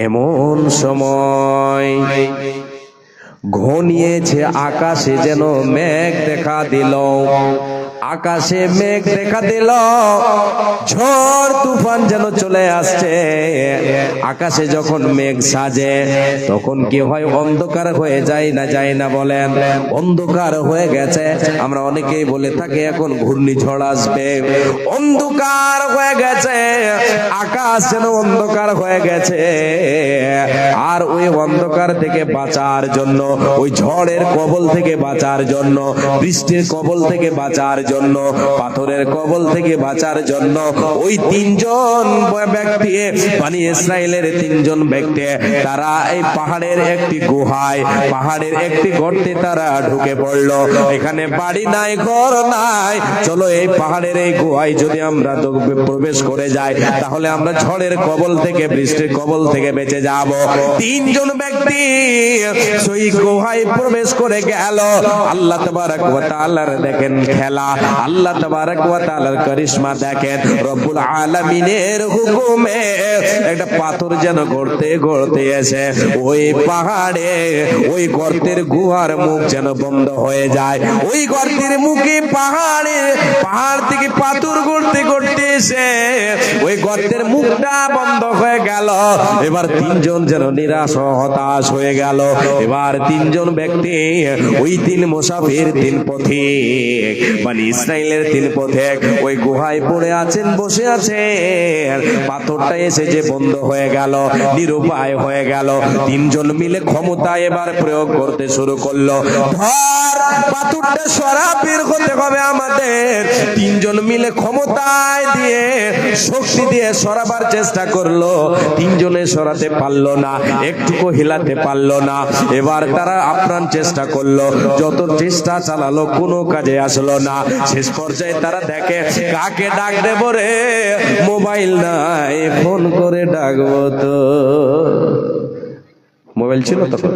এমন সময় ঘনিয়েছে, আকাশে যেন মেঘ দেখা দিল, আকাশে মেঘ দেখা দিল, ঝড় তুফান যেন চলে আসছে। আকাশে যখন মেঘ সাজে তখন কি হয়? অন্ধকার হয়ে যায় না বলেন? অন্ধকার হয়ে গেছে। আমরা অনেকেই বলে থাকি এখন ঘূর্ণিঝড় আসবে, অন্ধকার হয়ে গেছে, আকাশ যেন অন্ধকার হয়ে গেছে। আর ওই অন্ধকার থেকে বাঁচার জন্য ওই ঝড়ের কবল থেকে বাঁচার জন্য, বৃষ্টির কবল থেকে বাঁচার জন্য, পাথরের কবল থেকে বাঁচার জন্য ওই তিনজন ব্যক্তি, বনি ইসরাইলের তিনজন ব্যক্তি, তারা এই পাহাড়ের একটি গুহায়, পাহাড়ের একটি গর্তে তারা ঢুকে পড়লো। এখানে বাড়ি নাই, ঘর নাই, চলো এই পাহাড়ের এই গুহায় যদি আমরা প্রবেশ করে যাই তাহলে আমরা ঝড়ের কবল থেকে, বৃষ্টির কবল থেকে বেঁচে যাব। তিনজন ব্যক্তি সেই গুহায় প্রবেশ করে গেল। আল্লাহ তাবারক ওয়া তাআলার দেখেন খেলা, আল্লাহ তাবারক ওয়া তাআলার করিশ্মা দেখেন। রব্বুল আলামিনের হুকুমে একটা পাথর যেন গড়তে গড়তে এসে ওই পাহাড়ে, ওই গর্তের গুহার মুখ যেন বন্ধ হয়ে যায়। ওই গর্তের মুখে পাহাড় থেকে পাথর গড়তে গড়তে এসে ওই গর্তের মুখটা বন্ধ হয়ে গেল। এবার তিনজন যেন নিরাশ হতাশ হয়ে গেল। এবার তিনজন ব্যক্তি, ওই তিন মুসাফির, তিন পথিক, বনি ইসরাইলের তিন পথিক ওই গুহায় পড়ে আছেন, বসে আছেন। পাথরটা এসে যে বন্ধ হয়ে গেল, নিরুপায় হয়ে গেল। তিনজন মিলে ক্ষমতা এবার প্রয়োগ করতে শুরু করলো। ধর পাথরটা সরা, বের হতে হবে আমাদের। তিনজন মিলে ক্ষমতায় দিয়ে, শক্তি দিয়ে সরাবার চেষ্টা করলো। তিনজনে সরাতে পারলো না, একটুকু হিলাতে পারলো না। এবার তারা আপ্রাণ চেষ্টা করলো, যত চেষ্টা চালালো কোনো কাজে আসলো না। শেষ পর্যায়ে তারা দেখে, কাকে ডাক দেব রে, মোবাইল নাই, ফোন করে ডাকবো তো। মোবাইল ছিল তখন?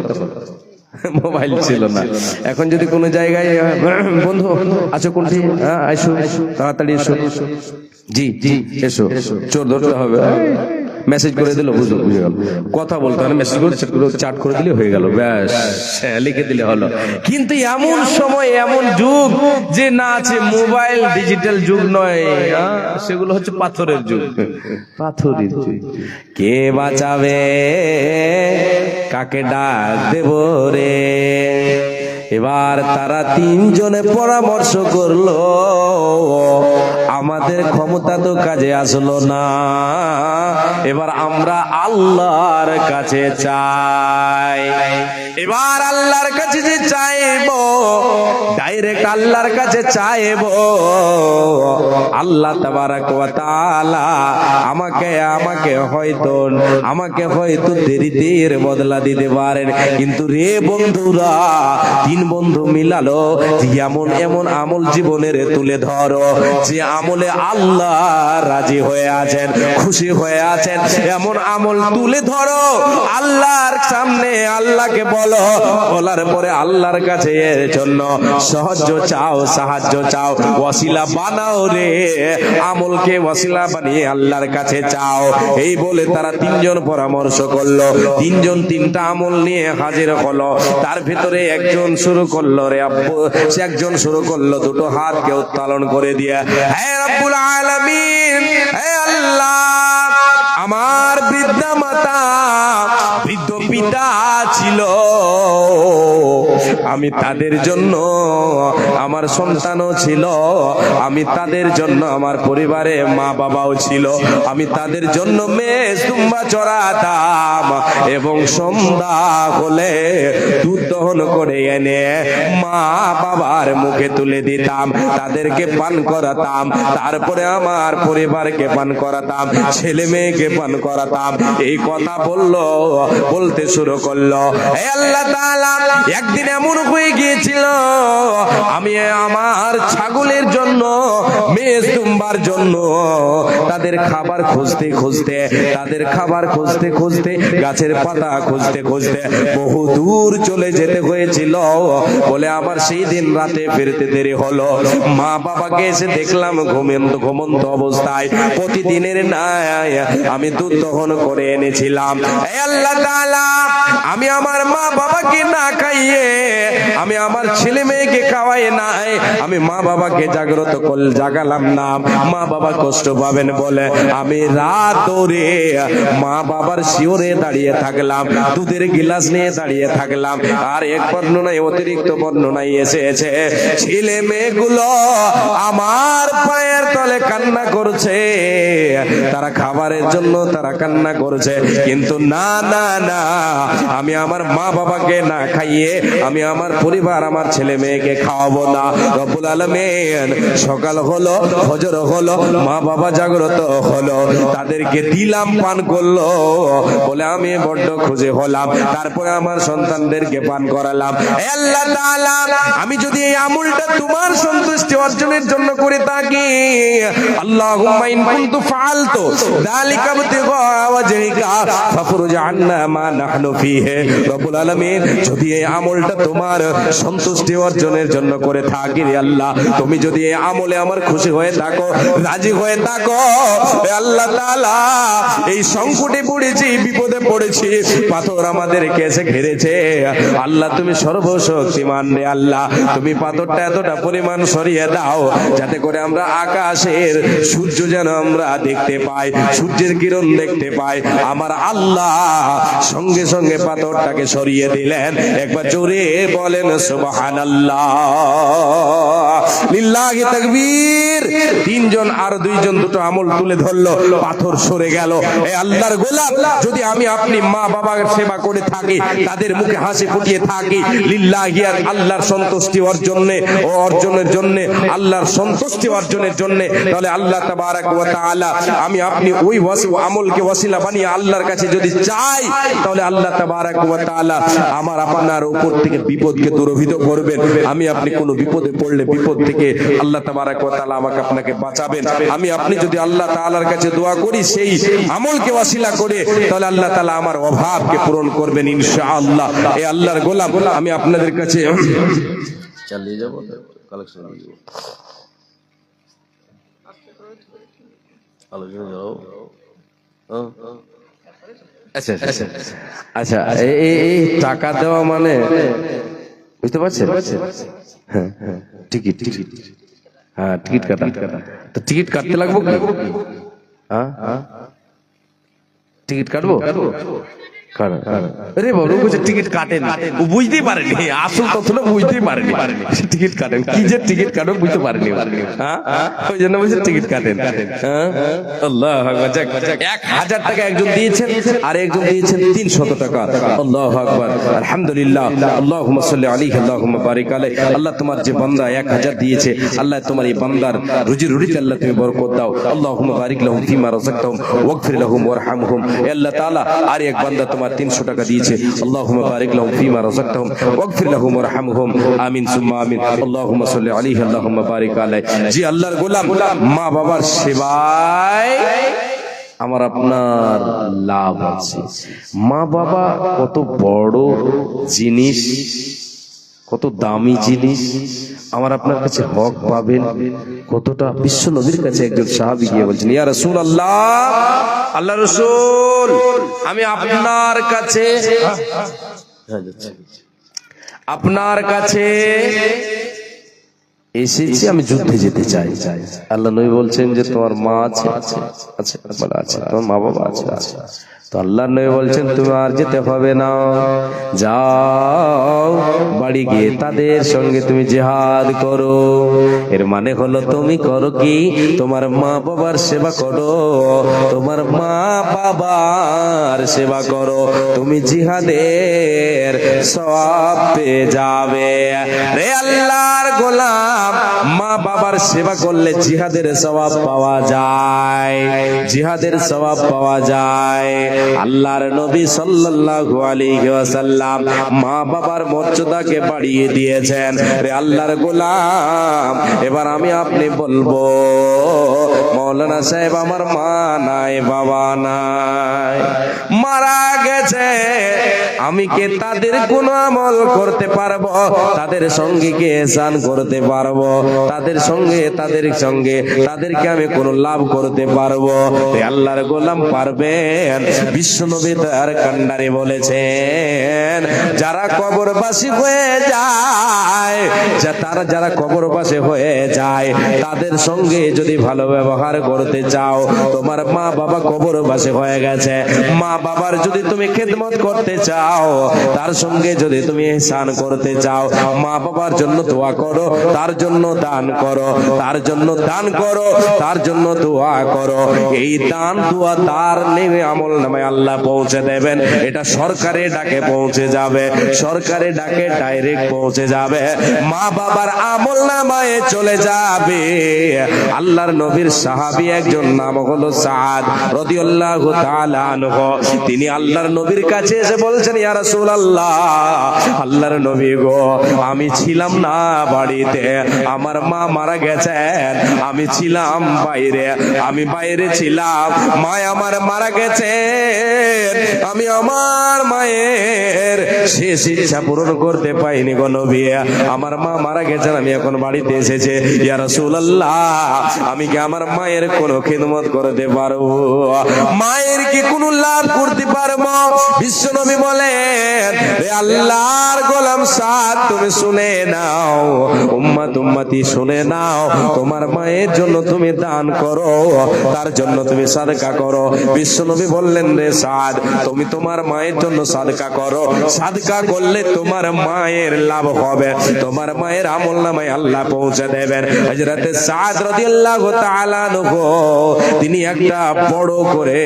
মোবাইল ছিল না। এখন যদি কোনো জায়গায়, বন্ধু আছো কোনটি, এসো তাড়াতাড়ি এসো, জি জি এসো, চোর ধরতে হবে, মেসেজ করে দিল, বুঝে গেল। কথা বলতে হবে, মেসেজ করে চাট করে দিলে হয়ে গেল, ব্যাস লিখে দিলে হলো। কিন্তু এমন সময়, এমন যুগ যে না আছে মোবাইল, ডিজিটাল যুগ নয়, সেগুলো হচ্ছে পাথরের যুগ, পাথরের যুগ। কে বাঁচাবে, কাকে ডাক দেব রে? এবার তারা তিনজনে পরামর্শ করলো, আমাদের ক্ষমতা তো কাজে আসলো না, এবার আমরা আল্লাহর কাছে চাই। এবার আল্লাহর কাছে যে চাইবো, ডাইরেক্ট আল্লাহর কাছে চাইবো, আল্লাহ তাবারক ওয়া তাআলা আমাকে হয়তো দেরিতে এর বদলা দিতে পারেন। কিন্তু রে বন্ধুরা, তিন বন্ধু মিলালো যে এমন আমল জীবনের তুলে ধরো যে আমলে আল্লাহ রাজি হয়ে আছেন, খুশি হয়ে আছেন, এমন আমল তুলে ধরো। আল্লাহর সামনে আল্লাহকে বলো, বলার পরে আল্লাহর কাছে এর জন্য সাহায্য চাও, ওয়াসিলা বানাও রে, আমলকে ওয়াসিলা বানিয়ে আল্লাহর কাছে চাও। এই বলে তারা তিনজন পরামর্শ করলো। তিনজন তিনটা আমল নিয়ে হাজির হলো। তার ভিতরে একজন শুরু করলো, রে আব্বু, সে একজন শুরু করলো দুটো হাতকে উত্তোলন করে দিয়ে, হে রব্বুল আলামিন, হে আল্লাহ, আমার বৃদ্ধা মাতা, বৃদ্ধ পিতা ছিল, আমি তাদের জন্য, আমার সন্তানও ছিল, আমি তাদের জন্য, আমার পরিবারে মা বাবাও ছিল, আমি তাদের জন্য মেষ দুম্বা চড়াতাম এবং সন্ধ্যা হলে দুধ দহন করে এনে মা বাবার মুখে তুলে দিতাম, তাদেরকে পান করাতাম, তারপরে আমার পরিবারকে পান করাতাম, ছেলে মেয়েকে পান করাতাম। এই কথা বলতে শুরু করলো। হে আল্লাহ তাআলা, একদিন এমন হয়ে গিয়েছিল, আমি আমার ছাগলের জন্য, মেষ দুম্বার জন্য তাদের খাবার খুঁজতে খুঁজতে, গাছের পাতা খুঁজতে বহু দূর চলে যেতে হয়েছিল। বলে আমার সেই দিন রাতে ফিরতে দেরি হলো। মা বাবাকে এসে দেখলাম ঘুমন্ত অবস্থায়, প্রতিদিনের নাই আমি দুধ দহন করে এনেছিলাম। হে আল্লাহ তাআলা, আমি আমার মা বাবাকে না খাইয়ে, আমি আমার ছেলে মেয়েকে খাওয়াই নাই, আমি মা বাবাকে জাগালাম না, মা বাবা কষ্ট পাবেন বলে আমি রাত ধরে মা বাবার শিওরে দাঁড়িয়ে থাকলাম, দুধের গিলাস নিয়ে দাঁড়িয়ে থাকলাম। আর এক বর্ণনায়, অতিরিক্ত বর্ণনায় এসেছে, ছেলে মেয়েগুলো আমার পায়ের তলে কান্না করছে, তারা খাবারের জন্য তারা কান্না করছে, কিন্তু না না, আমি আমার মা বাবাকে না খাইয়ে আমি আমার পরিবার আমার ছেলে মেয়েকে খাওয়াবো না। রব্বুল আলামিন সকাল হলো, ফজর হলো, মা বাবা জাগ্রত হলো, তাদেরকে দিলাম, পান করলো, বলে আমি বড্ড খুশি হলাম। তারপরে আমার সন্তানদেরকে পান করালাম। হে আল্লাহ তাআলা, আমি যদি এই আমলটা তোমার সন্তুষ্টি অর্জনের জন্য করে থাকি, আল্লাহুম্মা ইন কুনতু ফাআলতু যালিকা ইবতিগা ওয়াজহিকা ফাফরুজ আন্না মা নাহনু ফীহি। রব্বুল আলামিন, যদি এই আমলটা তোমার সন্তুষ্টি অর্জনের জন্য করে থাকি, রে আল্লাহ, তুমি যদি এই আমলে আমার খুশি হয়ে থাকো, রাজি হয়ে থাকো, হে আল্লাহ তাআলা, এই সংকটে পড়েছি, বিপদে পড়েছি, পাথর আমাদেরকে এসে ঘিরেছে, আল্লাহ তুমি সর্বশক্তিমান, রে আল্লাহ, তুমি পাথরটা এতটা পরিমাণ সরিয়ে দাও যাতে করে আমরা আকাশের সূর্য যেন আমরা দেখতে পাই, সূর্যের কিরণ দেখতে পাই। আমার আল্লাহ সঙ্গে সঙ্গে পাথরটাকে সরিয়ে দিলেন। একবার জোরে বলেন সুবহানাল্লাহ, লিল্লাহি তাকবীর। তিনজন আর দুইজন দুটো আমল তুলে ধরলো, পাথর সরে গেল। এই আল্লাহর গোলাম, যদি আমি আপনি মা বাবার সেবা করে থাকি, তাদের মুখে হাসি ফুটিয়ে থাকি, লিল্লাহি আর আল্লাহর সন্তুষ্টি অর্জনের জন্য, আল্লাহর সন্তুষ্টি অর্জনের জন্য, তাহলে আল্লাহ তাবারাক ওয়া তাআলা, আমি আপনি ওই আমলকে ওসিলা বানিয়ে আল্লাহর কাছে যদি চাই, তাহলে আল্লাহ তাবারাক ওয়া তাআলা আমার আপনার উপর থেকে বিপদকে দূরীভূত করবেন। আমি আপনি কোনো বিপদে পড়লে বিপদ থেকে আল্লাহ তাবারাক ওয়া তাআলা আমাকে আপনাকে বাঁচাবেন। আমি আপনি যদি আল্লাহ তাআলার কাছে দোয়া করি সেই আমলকে ওসিলা করে, তাহলে আল্লাহ তাআলা আমার অভাবকে পূরণ করবেন ইনশাআল্লাহ। এই আল্লাহর গোলাম, আমি আপনাদের কাছে চালিয়ে যাব, কালেকশন দিয়ে যাব, আলোচনা যাও। আচ্ছা আচ্ছা আচ্ছা, এই টাকা দেওয়া মানে বুঝতে পারছেন? হ্যাঁ হ্যাঁ, টিকিট, হ্যাঁ টিকিট কাটা, তো টিকিট কাটতে লাগবো কি? হ্যাঁ টিকিট কাটবো? আরে বাবু বলছে টিকিট কাটেন, ও বুঝতেই পারেনি, আসল তথ্য বুঝতেই পারেনি, টিকিট কাটেন কি যে টিকিট কাটো বুঝতে পারেনি, হ্যাঁ ওই জন্য বলছে টিকিট কাটেন। আল্লাহু আকবার। 1000 টাকা একজন দিয়েছেন আর একজন দিয়েছেন 300 টাকা। আল্লাহু আকবার, আলহামদুলিল্লাহ, আল্লাহুম্মা সাল্লি আলাইহি আল্লাহুম্মা বারিক আলাইহি। আল্লাহ তোমার যে বান্দা 1000 দিয়েছে, আল্লাহ তোমার এই বান্দার রুজি রুটিতে আল্লাহ তুমি বরকত দাও। আল্লাহুম্মা বারিক লাহুম ফিমা রাযাকতাহুম ওয়াগফির লাহুম ওয়ারহামহুম। হে আল্লাহ তাআলা, আর এক বান্দা তোমার 300 টাকা দিয়েছে, আল্লাহুম্মা বারিক লাহুম ফিমা রাযাকতাহুম ওয়াগফির লাহুম ওয়ারহামহুম। আমিন সুম্মা আমিন। আল্লাহুম্মা সাল্লি আলাইহি আল্লাহুম্মা বারিক আলাইহি। জি আল্লাহর গোলাম, মা বাবার সেবায় আমার আপনার লাভ আছে। মা বাবা কত বড় জিনিস, কত দামি জিনিস, আমার আপনার কাছে হক পাবেন কতটা। বিশ্ব নবীর কাছে একজন সাহাবী গিয়ে বলছেন, ইয়া রাসূলুল্লাহ, আল্লাহ রাসূল, আমি আপনার কাছে এসেছি, আমি যুদ্ধে যেতে চাই। আল্লাহ নবী বলছেন যে তোমার মা আছে? আছে। বলে আছে। তোমার মা বাবা আছে? আছে। তো আল্লাহ নবী বলছেন তুমি আর যেতে হবে না, যাও বাড়ি গিয়ে তাদের সঙ্গে তুমি জিহাদ করো। এর মানে হলো তুমি করো কি, তোমার মা বাবার সেবা করো, তোমার মা বাবার সেবা করো, তুমি জিহাদের সওয়াব পেয়ে যাবে। রে আল্লাহর গোলাম, মা বাবার সেবা করলে জিহাদের সওয়াব পাওয়া যায়, জিহাদের সওয়াব পাওয়া যায়। আল্লাহর নবী সাল্লাল্লাহু আলাইহি ওয়াসাল্লাম মা বাবার মর্যাদাকে বাড়িয়ে দিয়েছেন। রে আল্লাহর গোলাম, এবার আমি আপনি বলবো, মাওলানা সাহেব আমার মা নাই, বাবা নাই, মারা গেছে, আমি কে তাদের কোন আমল করতে পারবো? তাদের সঙ্গে কে এহসান করতে পারবো? তাদের সঙ্গে তাদেরকে আমি কোন লাভ করতে পারবো? আল্লাহর গোলাম পারবেন? বিশ্বনবী তার কান্ডারে বলেছেন, যারা কবরবাসী হয়ে যায়, যারা কবরবাসী হয়ে যায়, তাদের সঙ্গে যদি ভালো ব্যবহার করতে চাও, তোমার মা বাবা কবরবাসী হয়ে গেছে, মা বাবার যদি তুমি খেদমত করতে চাও, তার সঙ্গে যদি তুমি ইহসান করতে চাও, মা বাবার জন্য দোয়া করো, তার জন্য দান দান করো, তার জন্য দান করো, তার জন্য দোয়া করো। এই দান দোয়া তার নেমে আমল নামায় আল্লাহ পৌঁছে দেবেন। এটা সরকারে ডাকে পৌঁছে যাবে, সরকারে ডাকে ডাইরেক্ট পৌঁছে যাবে, মা বাবার আমল নামায় চলে যাবে। আল্লাহর নবীর সাহাবী একজন নাম হলো সাদ রাদিয়াল্লাহু তাআলা আনহু। তিনি আল্লাহর নবীর কাছে এসে বলছেন, ইয়া রাসূলুল্লাহ, আল্লাহর নবী গো, আমি ছিলাম না বাড়িতে, আমার মা মারা গেছেন, আমি ছিলাম বাইরে, আমি বাইরে ছিলাম, মা আমার মারা গেছেন, আমি আমার মায়ের শেষ ইচ্ছা পূরণ করতে পাইনি গো নবী, আমার মা মারা গেছেন, আমি এখন বাড়িতে এসেছি, ইয়া রাসূলুল্লাহ, আমি কি আমার মায়ের কোনো খিদমত করতে পারবো, মায়ের কি কোনো লাভ করতে পারবো? বিশ্ব নবী বলেন, হে আল্লাহর গোলাম সাদ, তুমি শুনে নাও, উম্মত উম্মতি শুনে নাও, তোমার মায়ের জন্য তুমি দান করো, তার জন্য তুমি সাদকা করো। বিশ্ব নবী বললেন, রে সাদ, তুমি তোমার মায়ের জন্য সাদকা করো, সাদকা করলে তোমার মায়ের লাভ হবে, তোমার মায়ের আমল নামায় আল্লাহ পৌঁছে দেবেন। হযরত সাদ রাদিয়াল্লাহু তাআলা আনহু তিনি একটা বড় করে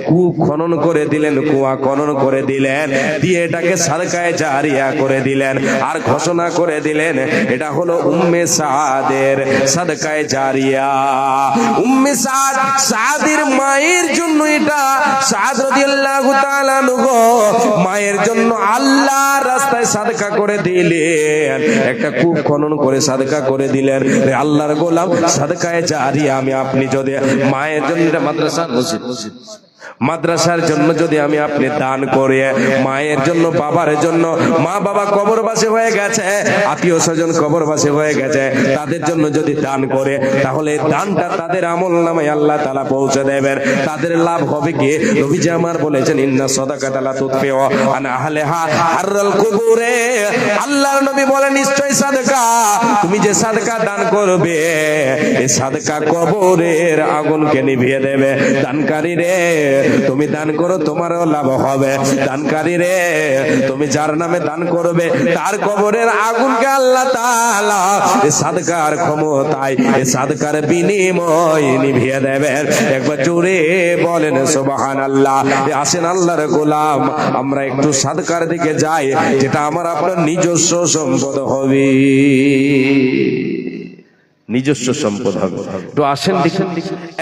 কূপ খনন করে দিলেন, কুয়া খনন করে দিলেন, দিয়ে এটাকে সাদকায়ে জারিয়া করে দিলেন, আর ঘোষণা করে দিলেন এটা হলো উম্মে সাদের সাদকায়ে জারিয়া। উম্মে সাদ, সাদের মায়ের জন্য এটা, সাদ রাদিয়াল্লাহু তাআলা আনহু মায়ের জন্য আল্লাহর রাস্তায় সাদকা করে দিলেন, একটা কূপ খনন করে সাদকা করে দিলেন। আল্লাহর গোলাম, সাদকায়ে জারিয়া আমি আপনি যদি মায়ের জন্য, মাদ্রাসা মসজিদ, মাদ্রাসার জন্য যদি আমি আপনি দান করে, মায়ের জন্য, বাবার জন্য, মা বাবা কবরবাসী হয়ে গেছে, আত্মীয় স্বজন কবরবাসী হয়ে গেছে, তাদের জন্য যদি দান করে, তাহলে দানটা তাদের আমল নামায় আল্লাহ তাআলা পৌঁছে দেবেন, তাদের লাভ হবে কি? নবীজি আমার বলেছেন, ইন্না সাদাকাতা লা তুতফিউ আন আহলিহা হাররাল কুবুরে। আল্লাহর নবী বলেন, নিশ্চয় সাদকা, তুমি যে সাদকা দান করবে, এই সাদকা কবরের আগুনকে নিভিয়ে দেবে। দানকারী রে, তুমি দান করো, তোমারও লাভ হবে। দানকারী রে, তুমি যার নামে দান করবে, তার কবরের আগুনকে আল্লাহ তাআলা এই সাদকার ক্ষমতায়, এই সাদকার বিনিময় নিভিয়ে দেবেন। একবার জোরে বলেন সুবহানাল্লাহ। আসেন আল্লাহর গোলাম, আমরা একটু সাদকার দিকে যাই, যেটা আমার আপনার নিজস্ব সম্পদ হবে, নিজস্ব সম্পদ হবে। তো আসেন দেখুন,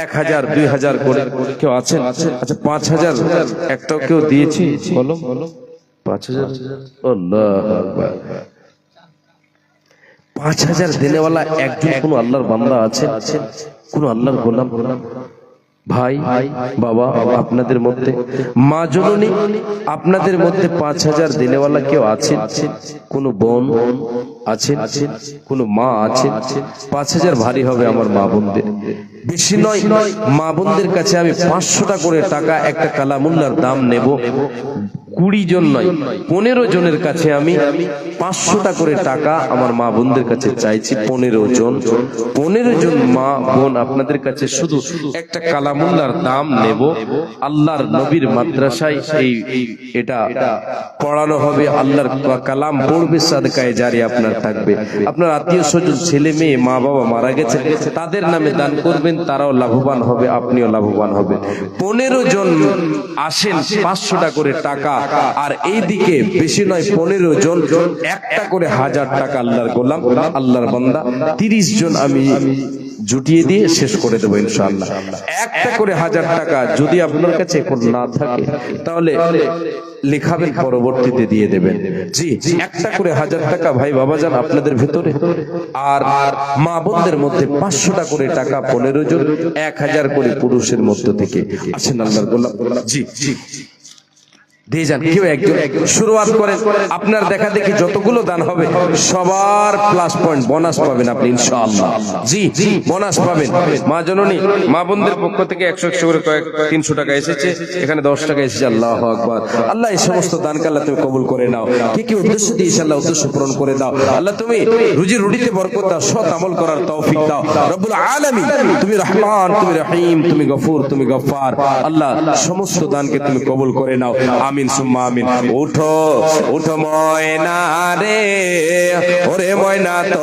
1000 2000 করে কেউ আছেন? আচ্ছা 5000 একটাও কেউ দিয়েছি? বলো 5000। আল্লাহু আকবার। 5000 দেনেওয়ালা একজন কোন আল্লাহর বান্দা আছে? কোন আল্লাহর গোলাম? ভাই, বাবা, আপনাদের মধ্যে, মা জননী, আপনাদের মধ্যে 5000 দেনেওয়ালা কেউ আছে? কোন বোন আছে? কোন মা আছে? 5000 ভারী হবে আমার মা বোনদের, বেশি নয়। মা বোনদের কাছে আমি 500টা করে টাকা, একটা কালামুল্লাহর দাম নেব। 20 জন নয়, 15 জনের কাছে আমি 500টা করে টাকা আমার মা বোনদের কাছে চাইছি। 15 জন মা বোন আপনাদের কাছে শুধু একটা কালামুল্লাহর দাম নেব। আল্লাহর নবীর মাদ্রাসায় এটা পড়ানো হবে, আল্লাহর কালাম পড়বে, সাদকায়ে জারিয়া আপনার থাকবে। আপনার আত্মীয় স্বজন, ছেলে মেয়ে, মা বাবা মারা গেছে, তাদের নামে দান করবেন, তারাও লাভবান হবে, আপনিও লাভবান হবেন। 15 জন আসেন, 500টা করে টাকা, আর এইদিকে বেশি নয়, 15 জন একটা করে 1000 টাকা আল্লাহর গোলাম, আল্লাহর বান্দা 30 জন আমি জুটিয়ে দিয়ে শেষ করে দেবো ইনশাআল্লাহ। একটা করে 1000 টাকা যদি আপনার কাছে এখন না থাকে, তাহলে লেখাবেন, পরবর্তীতে দিয়ে দেবেন। জি, একটা করে 1000 টাকা ভাই বাবাজান আপনাদের ভেতরে, আর মা বোনদের মধ্যে 500টা করে টাকা, 15 জন 1000 করে পুরুষের মধ্য থেকে আসেন আল্লাহর গোলাম। জি জি, দিয়ে যান, কেউ একজন শুরুয়াত করেন। আপনার দেখা দেখি যতগুলো দান হবে সবার প্লাস পয়েন্ট, বোনাস পাবেন আপনি ইনশাআল্লাহ। জি, বোনাস পাবেন। মা জননী, মা বোনদের পক্ষ থেকে 100 করে 300 টাকা এসেছে, এখানে 10 টাকা এসেছে। আল্লাহু আকবার। আল্লাহ এই সমস্ত দানকে আল্লাহ তুমি কবুল করে নাও। কি কি উদ্দেশ্য দিয়েছে আল্লাহ উদ্দেশ্য পূরণ করে দাও। আল্লাহ তুমি রুজি রুটিতে বরকত দাও, সৎ আমল করার তৌফিক দাও রব্বুল আলামিন। তুমি রহমান, তুমি রহিম, তুমি গফুর, তুমি গফফার। আল্লাহ সমস্ত দানকে তুমি কবুল করে নাও, আমিন সুম্মা আমিন। উঠো উঠো ময়না রে, ওরে ময়না তো